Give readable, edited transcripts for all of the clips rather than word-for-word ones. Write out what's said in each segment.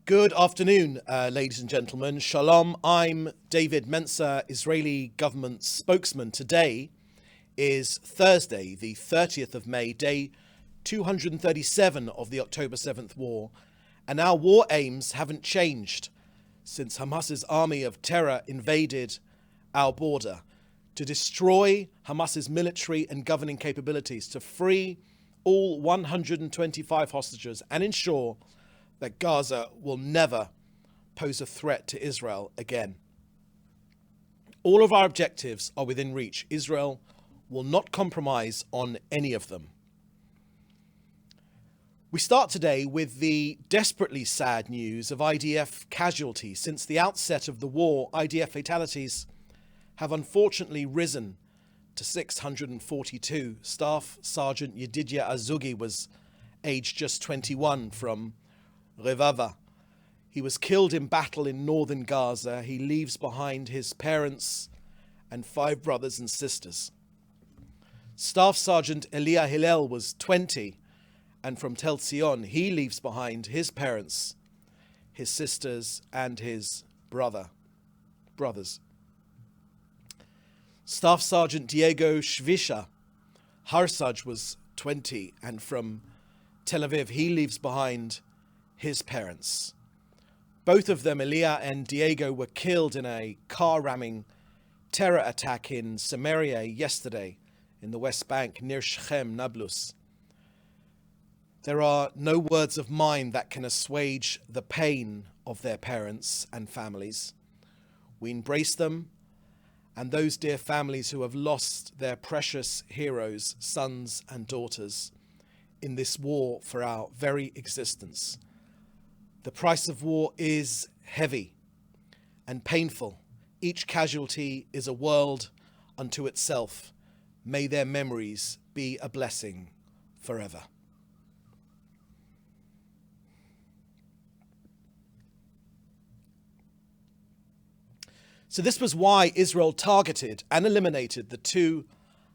Good afternoon, ladies and gentlemen. Shalom. I'm David Mencer, Israeli government spokesman. Today is Thursday, the 30th of May, day 237 of the October 7th war. And our war aims haven't changed since Hamas's army of terror invaded our border: to destroy Hamas's military and governing capabilities, to free all 125 hostages and ensure that Gaza will never pose a threat to Israel again. All of our objectives are within reach. Israel will not compromise on any of them. We start today with the desperately sad news of IDF casualties. Since the outset of the war, IDF fatalities have unfortunately risen to 642. Staff Sergeant Yedidia Azugi was aged just 21 from Revava. He was killed in battle in northern Gaza. He leaves behind his parents and 5 brothers and sisters. Staff Sergeant Elia Hillel was 20, and from Tel Zion, he leaves behind his parents, his sisters, and his brothers. Staff Sergeant Diego Shvisha Harsaj was 20, and from Tel Aviv, he leaves behind his parents. Both of them, Elia and Diego, were killed in a car-ramming terror attack in Samaria yesterday in the West Bank near Shechem, Nablus. There are no words of mine that can assuage the pain of their parents and families. We embrace them and those dear families who have lost their precious heroes, sons and daughters, in this war for our very existence. The price of war is heavy and painful. Each casualty is a world unto itself. May their memories be a blessing forever. So this was why Israel targeted and eliminated the 2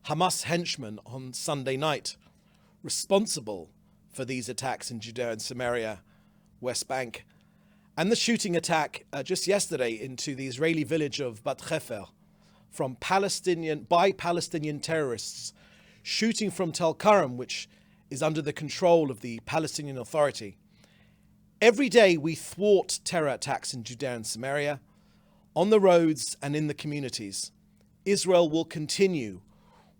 Hamas henchmen on Sunday night, responsible for these attacks in Judea and Samaria, West Bank, and the shooting attack just yesterday into the Israeli village of Bat Hefer by Palestinian terrorists shooting from Tel Karam, which is under the control of the Palestinian Authority. Every day we thwart terror attacks in Judea and Samaria, on the roads and in the communities. Israel will continue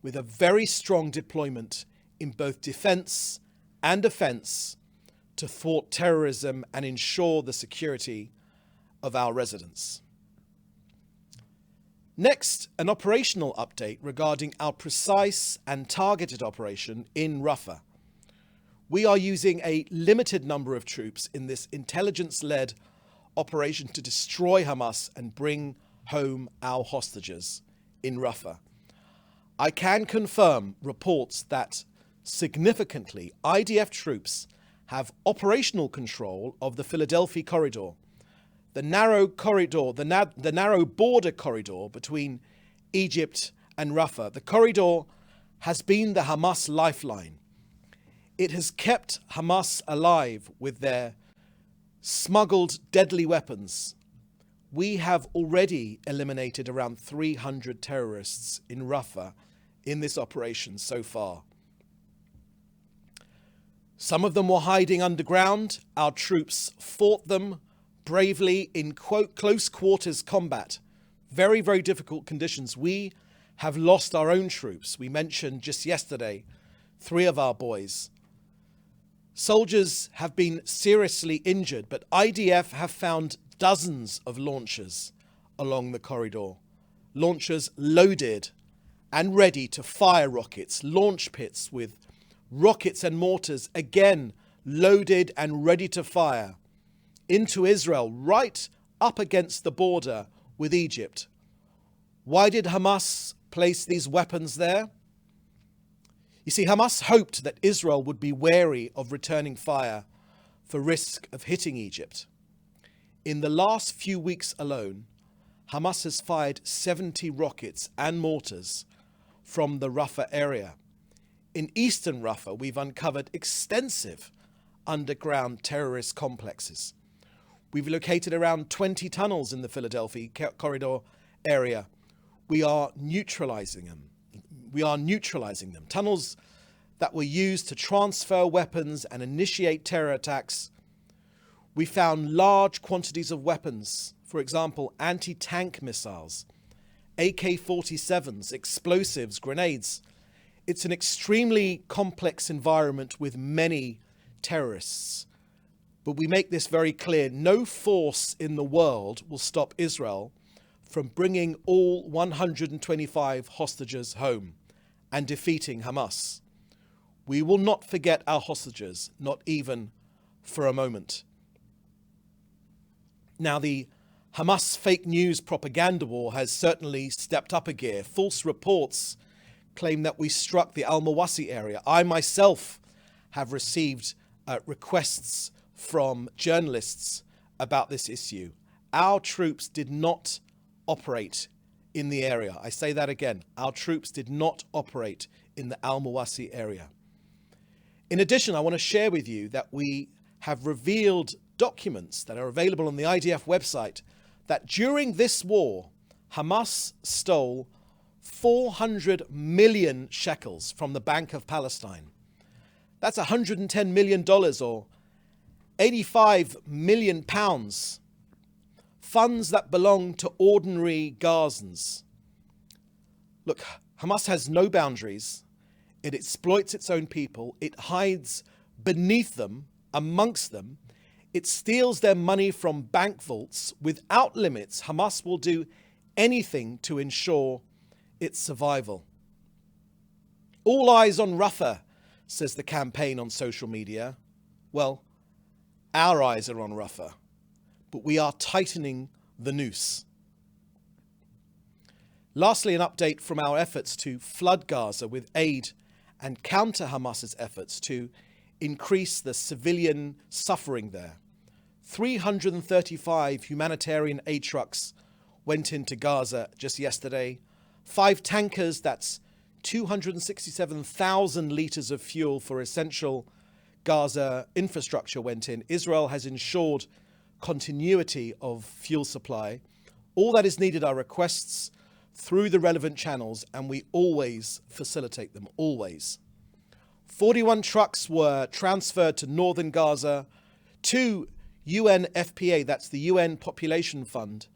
with a very strong deployment in both defense and offense to thwart terrorism and ensure the security of our residents. Next, an operational update regarding our precise and targeted operation in Rafah. We are using a limited number of troops in this intelligence-led operation to destroy Hamas and bring home our hostages in Rafah. I can confirm reports that significantly IDF troops have operational control of the Philadelphia corridor, the narrow border corridor between Egypt and Rafah. The corridor has been the Hamas lifeline. It has kept Hamas alive with their smuggled deadly weapons. We have already eliminated around 300 terrorists in Rafah in this operation so far. Some of them were hiding underground. Our troops fought them bravely in close quarters combat. Very, very difficult conditions. We have lost our own troops. We mentioned just yesterday 3 of our boys. Soldiers have been seriously injured, but IDF have found dozens of launchers along the corridor. Launchers loaded and ready to fire rockets, launch pits with rockets and mortars, again loaded and ready to fire into Israel, right up against the border with Egypt. Why did Hamas place these weapons there? You see, Hamas hoped that Israel would be wary of returning fire for risk of hitting Egypt. In the last few weeks alone, Hamas has fired 70 rockets and mortars from the Rafah area. In eastern Rafah, we've uncovered extensive underground terrorist complexes. We've located around 20 tunnels in the Philadelphia corridor area. We are neutralizing them. Tunnels that were used to transfer weapons and initiate terror attacks. We found large quantities of weapons, for example, anti-tank missiles, AK-47s, explosives, grenades. It's an extremely complex environment with many terrorists. But we make this very clear. No force in the world will stop Israel from bringing all 125 hostages home and defeating Hamas. We will not forget our hostages, not even for a moment. Now, the Hamas fake news propaganda war has certainly stepped up a gear. False reports claim that we struck the Al-Mawasi area. I myself have received requests from journalists about this issue. Our troops did not operate in the area. I say that again. Our troops did not operate in the Al-Mawasi area. In addition, I want to share with you that we have revealed documents that are available on the IDF website that during this war, Hamas stole 400 million shekels from the Bank of Palestine. That's $110 million or 85 million pounds, funds that belong to ordinary Gazans. Look, Hamas has no boundaries. It exploits its own people. It hides beneath them, amongst them. It steals their money from bank vaults without limits. Hamas will do anything to ensure its survival. All eyes on Rafah, says the campaign on social media. Well, our eyes are on Rafah, but we are tightening the noose. Lastly, an update from our efforts to flood Gaza with aid and counter Hamas's efforts to increase the civilian suffering there. 335 humanitarian aid trucks went into Gaza just yesterday. 5 tankers, that's 267,000 litres of fuel for essential Gaza infrastructure went in. Israel has ensured continuity of fuel supply. All that is needed are requests through the relevant channels, and we always facilitate them, always. 41 trucks were transferred to northern Gaza. 2 UNFPA, that's the UN Population Fund,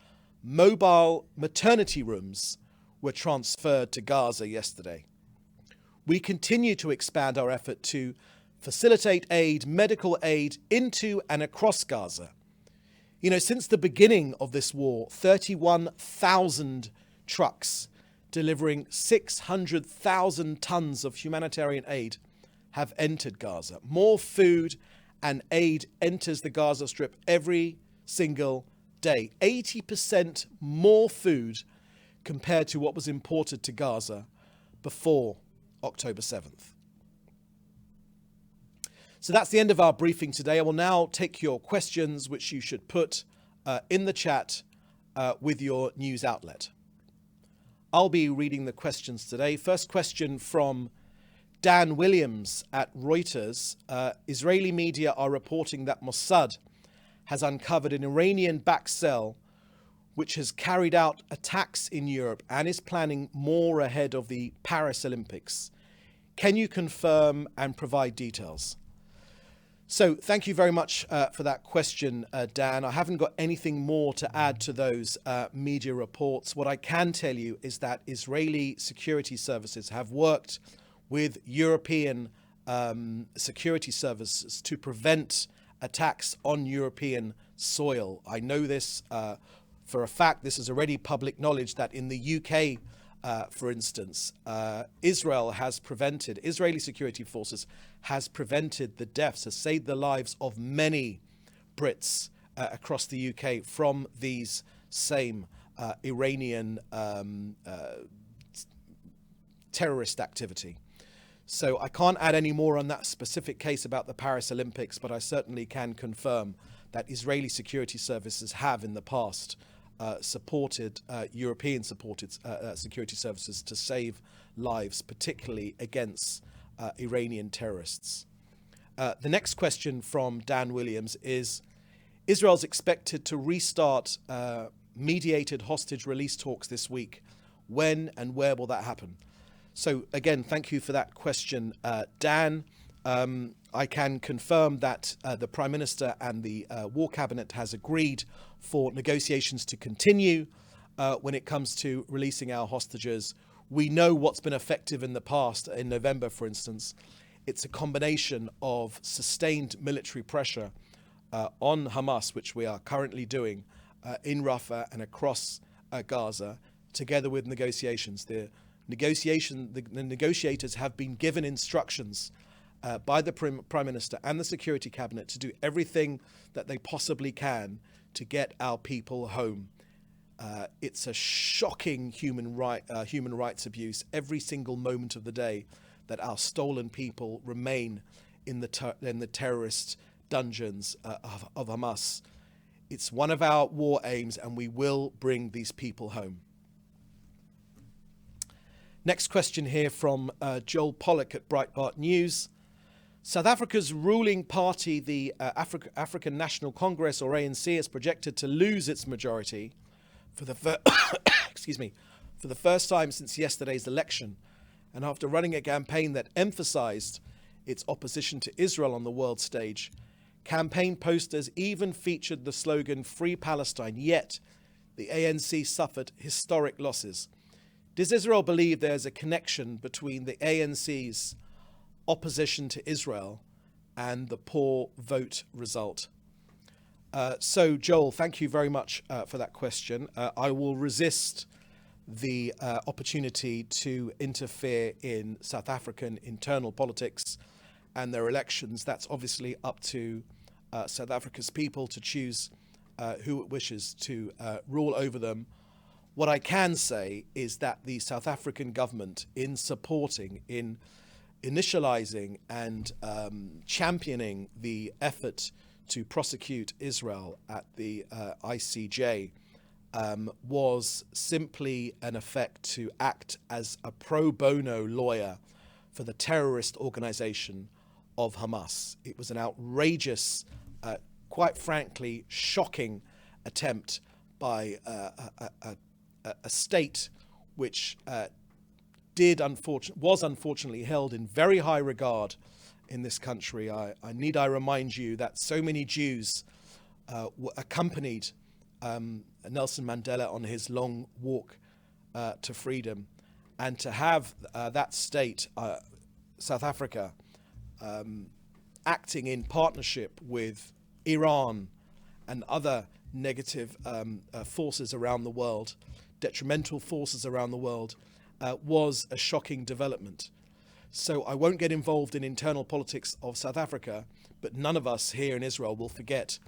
mobile maternity rooms were transferred to Gaza yesterday. We continue to expand our effort to facilitate aid, medical aid into and across Gaza. You know, since the beginning of this war, 31,000 trucks delivering 600,000 tons of humanitarian aid have entered Gaza. More food and aid enters the Gaza Strip every single day. 80% more food compared to what was imported to Gaza before October 7th. So that's the end of our briefing today. I will now take your questions, which you should put in the chat with your news outlet. I'll be reading the questions today. First question from Dan Williams at Reuters. Israeli media are reporting that Mossad has uncovered an Iranian-backed cell which has carried out attacks in Europe and is planning more ahead of the Paris Olympics. Can you confirm and provide details? So thank you very much for that question, Dan. I haven't got anything more to add to those media reports. What I can tell you is that Israeli security services have worked with European security services to prevent attacks on European soil. I know this for a fact. This is already public knowledge that in the UK, for instance, Israeli security forces has prevented the deaths, has saved the lives of many Brits across the UK from these same Iranian terrorist activity. So I can't add any more on that specific case about the Paris Olympics, but I certainly can confirm that Israeli security services have in the past supported European-supported security services to save lives, particularly against Iranian terrorists. The next question from Dan Williams is Israel's expected to restart mediated hostage release talks this week. When and where will that happen? So again, thank you for that question, Dan. I can confirm that the Prime Minister and the War Cabinet has agreed for negotiations to continue when it comes to releasing our hostages. We know what's been effective in the past, in November, for instance. It's a combination of sustained military pressure on Hamas, which we are currently doing in Rafah and across Gaza, together with negotiations. The negotiators have been given instructions by the Prime Minister and the Security Cabinet to do everything that they possibly can to get our people home. It's a shocking human rights abuse every single moment of the day that our stolen people remain in the terrorist dungeons of Hamas. It's one of our war aims, and we will bring these people home. Next question here from Joel Pollack at Breitbart News. South Africa's ruling party, the African National Congress, or ANC, is projected to lose its majority for the for the first time since yesterday's election, and after running a campaign that emphasized its opposition to Israel on the world stage. Campaign posters even featured the slogan "Free Palestine," yet the ANC suffered historic losses. Does Israel believe there's a connection between the ANC's opposition to Israel and the poor vote result? So, Joel, thank you very much for that question. I will resist the opportunity to interfere in South African internal politics and their elections. That's obviously up to South Africa's people to choose who it wishes to rule over them. What I can say is that the South African government, in supporting, in initializing and championing the effort to prosecute Israel at the ICJ, was simply an effort to act as a pro bono lawyer for the terrorist organization of Hamas. It was an outrageous, quite frankly, shocking attempt by a state which was unfortunately held in very high regard in this country. I remind you that so many Jews accompanied Nelson Mandela on his long walk to freedom, and to have that state, South Africa, acting in partnership with Iran and other negative forces around the world, detrimental forces around the world, was a shocking development. So I won't get involved in internal politics of South Africa, but none of us here in Israel will forget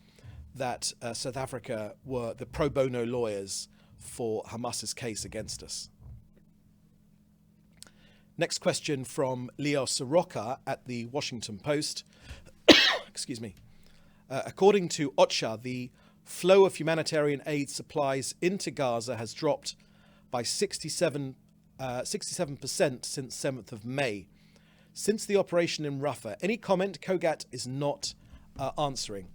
that South Africa were the pro bono lawyers for Hamas's case against us. Next question from Leo Soroka at the Washington Post. Excuse me. According to OCHA, the flow of humanitarian aid supplies into Gaza has dropped by 67% since 7th of May. Since the operation in Rafah, any comment? Kogat is not answering.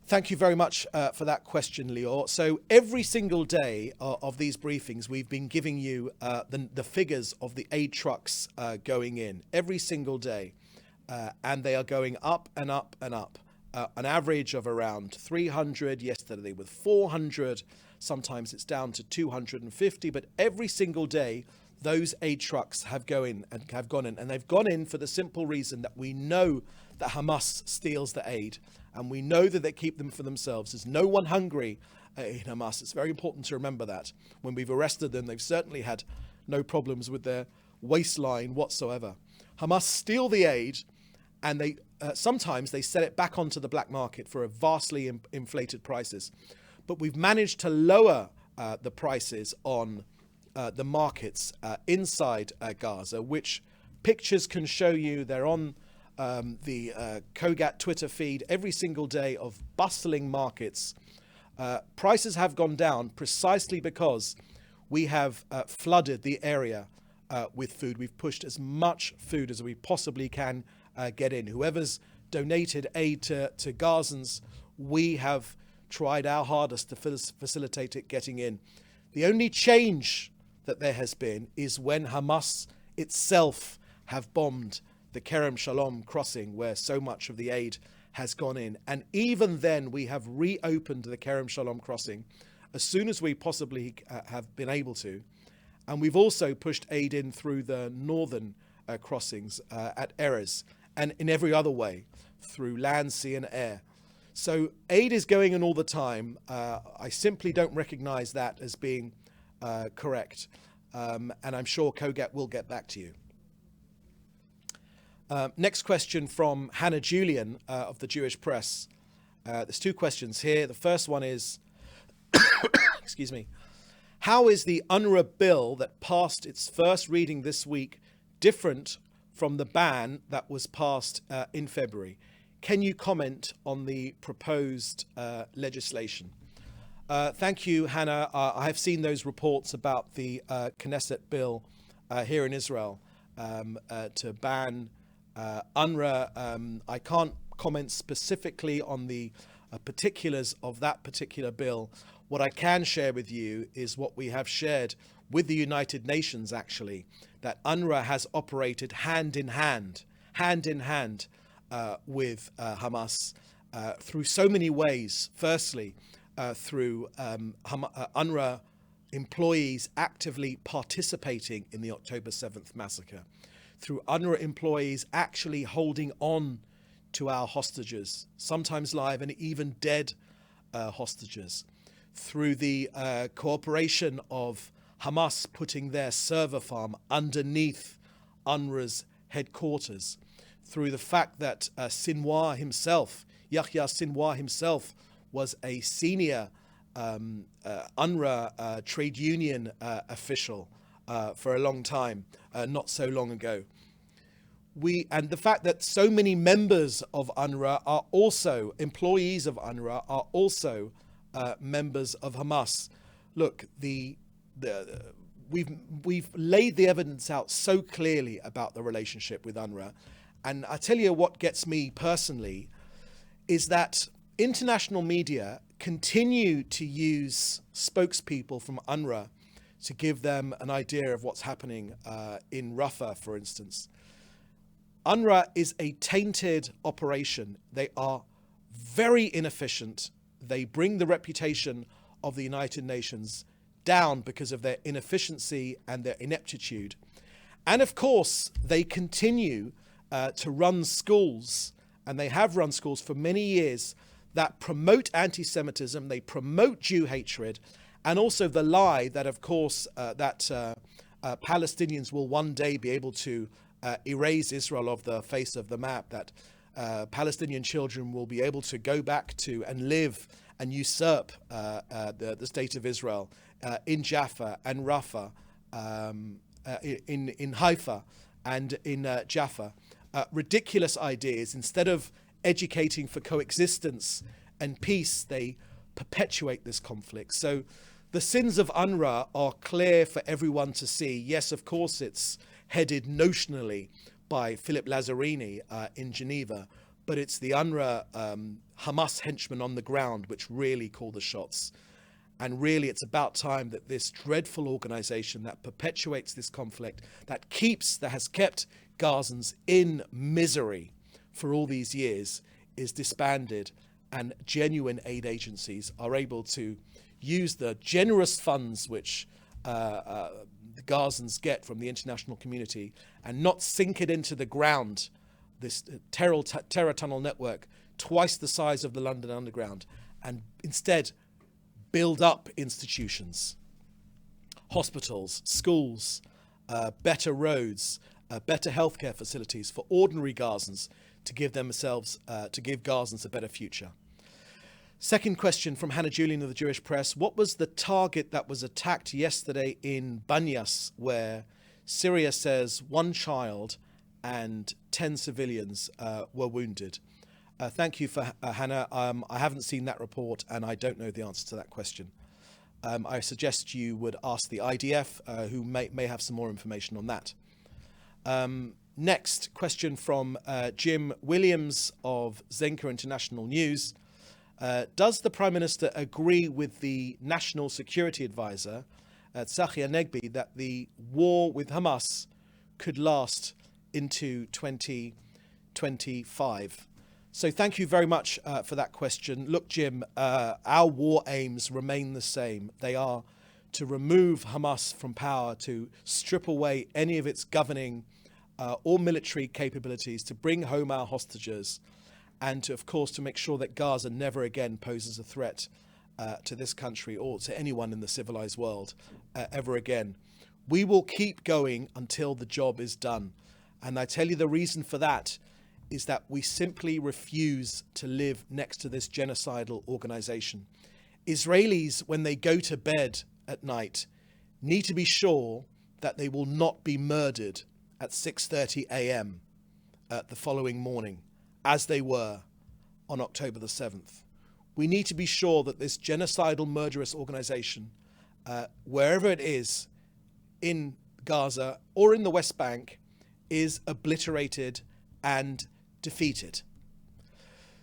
Thank you very much for that question, Leo. So every single day of these briefings, we've been giving you the figures of the aid trucks going in every single day. And they are going up and up and up. An average of around 300 yesterday with 400. Sometimes it's down to 250. But every single day, those aid trucks have gone in. And they've gone in for the simple reason that we know that Hamas steals the aid. And we know that they keep them for themselves. There's no one hungry in Hamas. It's very important to remember that. When we've arrested them, they've certainly had no problems with their waistline whatsoever. Hamas steal the aid, and they sometimes they sell it back onto the black market for a vastly inflated prices. But we've managed to lower the prices on the markets inside Gaza, which pictures can show you. They're on the Kogat Twitter feed every single day of bustling markets. Prices have gone down precisely because we have flooded the area with food. We've pushed as much food as we possibly can get in. Whoever's donated aid to Gazans We have tried our hardest to facilitate it getting in. The only change that there has been is when Hamas itself have bombed the Kerem Shalom crossing, where so much of the aid has gone in. And even then, we have reopened the Kerem Shalom crossing as soon as we possibly have been able to. And we've also pushed aid in through the northern crossings at Erez, and in every other way, through land, sea and air. So aid is going in all the time. I simply don't recognize that as being correct. And I'm sure COGAT will get back to you. Next question from Hannah Julian of the Jewish Press. There's two questions here. The first one is, excuse me, how is the UNRWA bill that passed its first reading this week different from the ban that was passed in February? Can you comment on the proposed legislation? Thank you, Hannah. I have seen those reports about the Knesset bill here in Israel to ban UNRWA. I can't comment specifically on the particulars of that particular bill. What I can share with you is what we have shared with the United Nations, actually, that UNRWA has operated hand in hand with Hamas through so many ways. Firstly, through UNRWA employees actively participating in the October 7th massacre, through UNRWA employees actually holding on to our hostages, sometimes live and even dead hostages, through the cooperation of Hamas putting their server farm underneath UNRWA's headquarters, through the fact that Sinwar himself, Yahya Sinwar himself, was a senior UNRWA trade union official for a long time, not so long ago. And the fact that so many members of UNRWA are also, employees of UNRWA are also members of Hamas. Look, we've laid the evidence out so clearly about the relationship with UNRWA. And I tell you what gets me personally is that international media continue to use spokespeople from UNRWA to give them an idea of what's happening in Rafah, for instance. UNRWA is a tainted operation. They are very inefficient. They bring the reputation of the United Nations down because of their inefficiency and their ineptitude. And of course, they continue to run schools, and they have run schools for many years, that promote anti-Semitism, they promote Jew hatred, and also the lie that, of course, that Palestinians will one day be able to erase Israel off the face of the map, that Palestinian children will be able to go back to and live and usurp the state of Israel in Jaffa and Rafah, in Haifa and in Jaffa. Ridiculous ideas. Instead of educating for coexistence and peace, they perpetuate this conflict. So the sins of UNRWA are clear for everyone to see. Yes, of course, it's headed notionally by Philip Lazzarini in Geneva, but it's the UNRWA Hamas henchmen on the ground which really call the shots. And really, it's about time that this dreadful organization that perpetuates this conflict, that has kept Gazans in misery for all these years, is disbanded, and genuine aid agencies are able to use the generous funds which the Gazans get from the international community and not sink it into the ground, this terror tunnel network, twice the size of the London Underground, and instead build up institutions, hospitals, schools, better roads, better healthcare facilities for ordinary Gazans to give Gazans a better future. Second question from Hannah Julian of the Jewish Press. What was the target that was attacked yesterday in Banyas, where Syria says 1 child and 10 civilians were wounded? Thank you for Hannah. I haven't seen that report and I don't know the answer to that question. I suggest you would ask the IDF, who may have some more information on that. Next question from Jim Williams of Zenka International News. Does the Prime Minister agree with the National Security Advisor, Tsachi Negbi, that the war with Hamas could last into 2025? So thank you very much for that question. Look, Jim, our war aims remain the same. They are to remove Hamas from power, to strip away any of its governing or military capabilities, to bring home our hostages, and to, of course, to make sure that Gaza never again poses a threat to this country or to anyone in the civilized world ever again. We will keep going until the job is done. And I tell you, the reason for that is that we simply refuse to live next to this genocidal organization. Israelis, when they go to bed at night, need to be sure that they will not be murdered at 6:30 a.m. The following morning, as they were on October the 7th. We need to be sure that this genocidal, murderous organization, wherever it is, in Gaza or in the West Bank, is obliterated and defeated.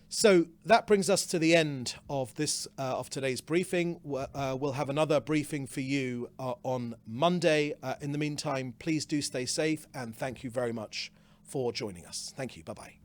So that brings us to the end of this of today's briefing. We'll have another briefing for you on Monday. In the meantime, please do stay safe, and thank you very much for joining us. Thank you. Bye-bye.